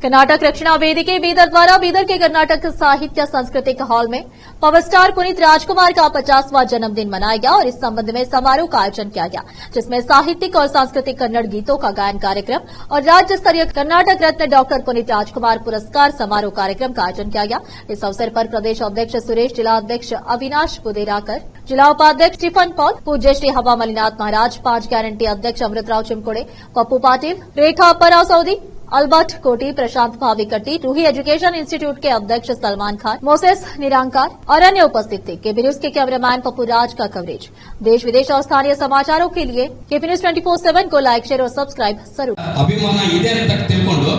कर्नाटक रक्षणा वेदिके बीदर द्वारा बीदर के कर्नाटक साहित्य सांस्कृतिक हॉल में पावर स्टार पुनीत राजकुमार का 50वां जन्मदिन मनाया गया और इस संबंध में समारोह का आयोजन किया गया, जिसमें साहित्यिक और सांस्कृतिक कन्नड़ गीतों का गायन कार्यक्रम और राज्य स्तरीय कर्नाटक रत्न डॉक्टर पुनीत राजकुमार पुरस्कार समारोह कार्यक्रम का आयोजन किया गया। इस अवसर पर प्रदेश अध्यक्ष सुरेश, जिला अध्यक्ष अविनाश पुदेराकर, जिला उपाध्यक्ष स्टीफन पॉल, पूज्य श्री हवा मलिनाथ महाराज, 5 गारंटी अध्यक्ष अमृतराव चिमकोड़े, पप्पू पाटिल, रेखा अप्पाराव सऊदी, अल्बर्ट कोटी, प्रशांत भाविकट्टी, रूही एजुकेशन इंस्टीट्यूट के अध्यक्ष सलमान खान, मोसेस निरंकार और अन्य उपस्थित थे। केपी न्यूज के कैमरामैन पप्पू राज का कवरेज। देश विदेश और स्थानीय समाचारों के लिए केपी न्यूज 24/7 को लाइक, शेयर और सब्सक्राइब जरूर। ಅಭಿಮಾನ ಇದೆ ಅಂತ ತಿಳ್ಕೊಂಡು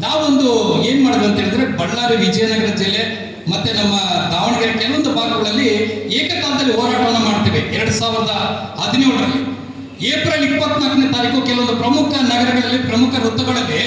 ನಾವೊಂದು ಏನ್ ಮಾಡೋದು ಅಂತ ಹೇಳಿದ್ರೆ ಬಳ್ಳಾರಿ, ವಿಜಯನಗರ ಜಿಲ್ಲೆ ಮತ್ತೆ ನಮ್ಮ ದಾವಣಗೆರೆ ಕೆಲವೊಂದು ಭಾಗಗಳಲ್ಲಿ ಏಕಕಾಲದಲ್ಲಿ ಹೋರಾಟವನ್ನು ಮಾಡ್ತೀವಿ। 2017ರಲ್ಲಿ ಏಪ್ರಿಲ್ 24ನೇ ತಾರೀಕು ಕೆಲವೊಂದು ಪ್ರಮುಖ ನಗರಗಳಲ್ಲಿ, ಪ್ರಮುಖ ವೃತ್ತಗಳಲ್ಲಿ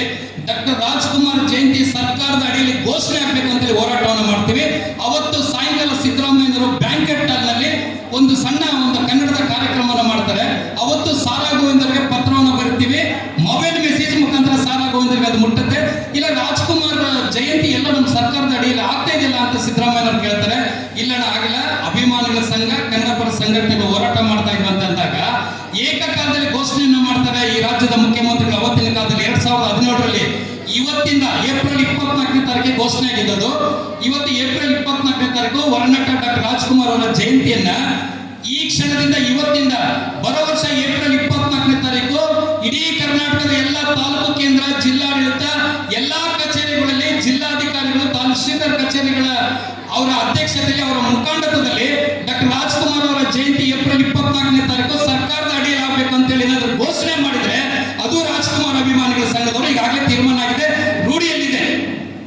ಡಾಕ್ಟರ್ ರಾಜ್ಕುಮಾರ್ ಜಯಂತಿ ಸರ್ಕಾರದ ಅಡಿಯಲ್ಲಿ ಘೋಷಣೆ ಆಗಬೇಕು ಅಂತ ಹೋರಾಟವನ್ನು ಮಾಡ್ತೀವಿ। ಅವತ್ತು ಸಾಯಂಕಾಲ ಸಿದ್ದರಾಮಯ್ಯನವರು ಬ್ಯಾಂಕೆಟ್ ಹಾಲ್ನಲ್ಲಿ ಒಂದು ಸಣ್ಣ ಕನ್ನಡದ ಕಾರ್ಯಕ್ರಮವನ್ನು ಮಾಡ್ತಾರೆ। ಅವತ್ತು ಸಾರಾ ಗೋವಿಂದರಿಗೆ ಪತ್ರವನ್ನು ಬರೀತೀವಿ, ಮೊಬೈಲ್ ಮೆಸೇಜ್ ಮುಖಾಂತರ ಸಾರಾ ಗೋವಿಂದರಿಗೆ ಅದು ಮುಟ್ಟುತ್ತೆ। ಇಲ್ಲ ರಾಜ್ಕುಮಾರ್ ಜಯಂತಿ ಎಲ್ಲ ನಮ್ಮ ಸರ್ಕಾರದ ಅಡಿಯಲ್ಲಿ ಆಗ್ತಾ ಇದೆಯಲ್ಲ ಅಂತ ಸಿದ್ದರಾಮಯ್ಯನವರು ಕೇಳ್ತಾರೆ। ಇಲ್ಲಣ್ಣ ಆಗಿಲ್ಲ, ಅಭಿಮಾನಿಗಳ ಸಂಘ, ಕನ್ನಡಪರ ಸಂಘಟನೆಗಳು ಹೋರಾಟ ಮಾಡ್ತಾ ಇದ್ವಿ ಅಂದಾಗ ಏಕಕಾಲದಲ್ಲಿ ಘೋಷಣೆಯನ್ನು ಮಾಡ್ತಾರೆ ಈ ರಾಜ್ಯದ ಮುಖ್ಯಮಂತ್ರಿಗಳು। ಅವತ್ತಿನ ಕಾಲದಲ್ಲಿ 2017ರಲ್ಲಿ ಇವತ್ತಿಂದ ಏಪ್ರಿಲ್ 24ನೇ ತಾರೀಕಿಗೆ ಘೋಷಣೆ ಆಗಿದ್ದು, ಇವತ್ತು ಏಪ್ರಿಲ್ 24ನೇ ತಾರೀಕು ವರ್ಣಟ ಡಾಕ್ಟರ್ ರಾಜ್ಕುಮಾರ್ ಅವರ ಜಯಂತಿಯನ್ನ ಈ ಕ್ಷಣದಿಂದ ಇವತ್ತಿಂದ ಬರೋ ವರ್ಷ ಏಪ್ರಿಲ್ 24ನೇ ತಾರೀಕು ಇಡೀ ಕರ್ನಾಟಕದ ಎಲ್ಲ ತಾಲೂಕು ಕೇಂದ್ರ, ಜಿಲ್ಲಾಡಳಿತ, ಎಲ್ಲಾ ಕಚೇರಿಗಳಲ್ಲಿ ಜಿಲ್ಲಾಧಿಕಾರಿಗಳು, ತಹಶೀಲ್ದಾರ್ ಕಚೇರಿಗಳ ಅವರ ಅಧ್ಯಕ್ಷತೆಯಲ್ಲಿ, ಅವರ ಮುಖಂಡತ್ವದಲ್ಲಿ ಡಾಕ್ಟರ್ ರಾಜ್ಕುಮಾರ್ ಅವರ ಜಯಂತಿ ಏಪ್ರಿಲ್ 24ನೇ ತಾರೀಕು ಸರ್ಕಾರದ ಅಡಿಯಲ್ಲಿ ಆಗಬೇಕು ಅಂತ ಹೇಳಿ ಏನಾದರೂ ಘೋಷಣೆ ಮಾಡಿದ್ರೆ ಅದು ರಾಜ್ಕುಮಾರ್ ಅಭಿಮಾನಿಗಳ ಸಂಘದವರು ಈಗಾಗಲೇ ತೀರ್ಮಾನ ಆಗಿದೆ, ರೂಢಿಯಲ್ಲಿದೆ।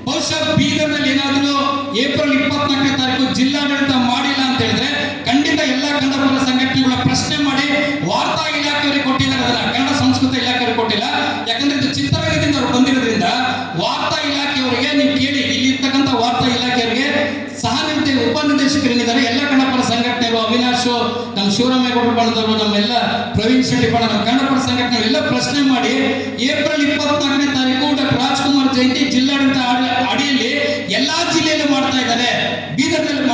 ಬಹುಶಃ ಬೀದರ್ನಲ್ಲಿ ಏನಾದರೂ ಏಪ್ರಿಲ್ 24ನೇ ತಾರೀಕು ಜಿಲ್ಲಾಡಳಿತ ಮಾಡಿಲ್ಲ ಅಂತ ಹೇಳಿದ್ರೆ ಖಂಡಿತ ಎಲ್ಲ ಕನ್ನಡಪರ ಸಂಘಟನೆಗಳ ಪ್ರಶ್ನೆ ಮಾಡಿ ವಾರ್ತಾ ಇಲಾಖೆಯವರಿಗೆ ಕೊಟ್ಟಿದ್ದಾರೆ, ಅದನ್ನ ಕನ್ನಡ ಸಂಸ್ಕೃತಿ ಇಲಾಖೆಯವರಿಗೆ ಕೊಟ್ಟಿಲ್ಲ। ಯಾಕಂದ್ರೆ ಇದು ಚಿತ್ರರಂಗದಿಂದ ಅವರು ಬಂದಿರೋದ್ರಿಂದ ವಾರ್ತಾ ಇಲಾಖೆಯವರಿಗೆ ನೀವು ಕೇಳಿ, ಇಲ್ಲಿರ್ತಕ್ಕಂಥ ವಾರ್ತಾ ಇಲಾಖೆಯವರಿಗೆ ಉಪನಿರ್ದೇಶಕರೇನಿದ್ದಾರೆ ಎಲ್ಲ ಕನ್ನಡಪರ ಸಂಘಟನೆಗಳು, ಅವಿನಾಶ್, ನಮ್ಮ ಶಿವರಾಮೇಗೌಡರು ಬಣದವರು, ನಮ್ಮೆಲ್ಲ ಪ್ರವೀಣ್ ಶೆಟ್ಟಿ ಬಣ, ನಮ್ಮ ಕನ್ನಡಪರ ಸಂಘಟನೆಗಳು ಎಲ್ಲ ಪ್ರಶ್ನೆ ಮಾಡಿ ಏಪ್ರಿಲ್ 24ನೇ ತಾರೀಕು ಡಾಕ್ಟರ್ ರಾಜ್ಕುಮಾರ್ ಜಯಂತಿ ಜಿಲ್ಲಾಡಳಿತ ಅಡಿಯಲ್ಲಿ ಎಲ್ಲಾ ಜಿಲ್ಲೆಯಲ್ಲೂ ಮಾಡ್ತಾ ಇದ್ದಾರೆ, ಬೀದರ್ನಲ್ಲಿ